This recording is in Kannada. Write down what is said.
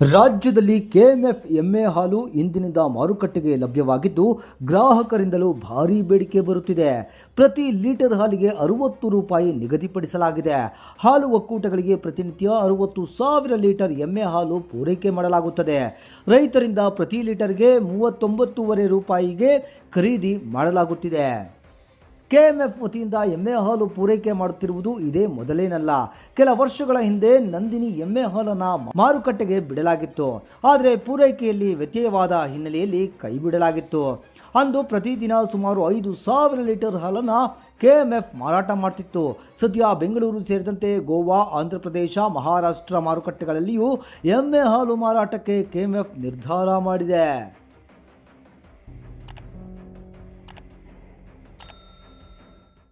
ರಾಜ್ಯದಲ್ಲಿ ಕೆಎಂಎಫ್ ಎಮ್ಮೆ ಹಾಲು ಇಂದಿನಿಂದ ಮಾರುಕಟ್ಟೆಗೆ ಲಭ್ಯವಾಗಿದ್ದು ಗ್ರಾಹಕರಿಂದಲೂ ಭಾರೀ ಬೇಡಿಕೆ ಬರುತ್ತಿದೆ. ಪ್ರತಿ ಲೀಟರ್ ಹಾಲಿಗೆ 60 ರೂಪಾಯಿ ನಿಗದಿಪಡಿಸಲಾಗಿದೆ. ಹಾಲು ಒಕ್ಕೂಟಗಳಿಗೆ ಪ್ರತಿನಿತ್ಯ 60,000 ಲೀಟರ್ ಎಮ್ಮೆ ಹಾಲು ಪೂರೈಕೆ ಮಾಡಲಾಗುತ್ತದೆ. ರೈತರಿಂದ ಪ್ರತಿ ಲೀಟರ್ಗೆ 39.5 ರೂಪಾಯಿಗೆ ಖರೀದಿ ಮಾಡಲಾಗುತ್ತಿದೆ. ಕೆಎಂಎಫ್ ವತಿಯಿಂದ ಎಮ್ಮೆ ಹಾಲು ಪೂರೈಕೆ ಮಾಡುತ್ತಿರುವುದು ಇದೇ ಮೊದಲೇನಲ್ಲ. ಕೆಲ ವರ್ಷಗಳ ಹಿಂದೆ ನಂದಿನಿ ಎಮ್ಮೆ ಹಾಲನ್ನು ಮಾರುಕಟ್ಟೆಗೆ ಬಿಡಲಾಗಿತ್ತು. ಆದರೆ ಪೂರೈಕೆಯಲ್ಲಿ ವ್ಯತ್ಯಯವಾದ ಹಿನ್ನೆಲೆಯಲ್ಲಿ ಕೈ ಬಿಡಲಾಗಿತ್ತು. ಅಂದು ಪ್ರತಿದಿನ ಸುಮಾರು 5,000 ಲೀಟರ್ ಹಾಲನ್ನು ಕೆಎಂಎಫ್ ಮಾರಾಟ ಮಾಡ್ತಿತ್ತು. ಸದ್ಯ ಬೆಂಗಳೂರು ಸೇರಿದಂತೆ ಗೋವಾ, ಆಂಧ್ರಪ್ರದೇಶ, ಮಹಾರಾಷ್ಟ್ರ ಮಾರುಕಟ್ಟೆಗಳಲ್ಲಿಯೂ ಎಮ್ಮೆ ಹಾಲು ಮಾರಾಟಕ್ಕೆ ಕೆಎಂಎಫ್ ನಿರ್ಧಾರ ಮಾಡಿದೆ.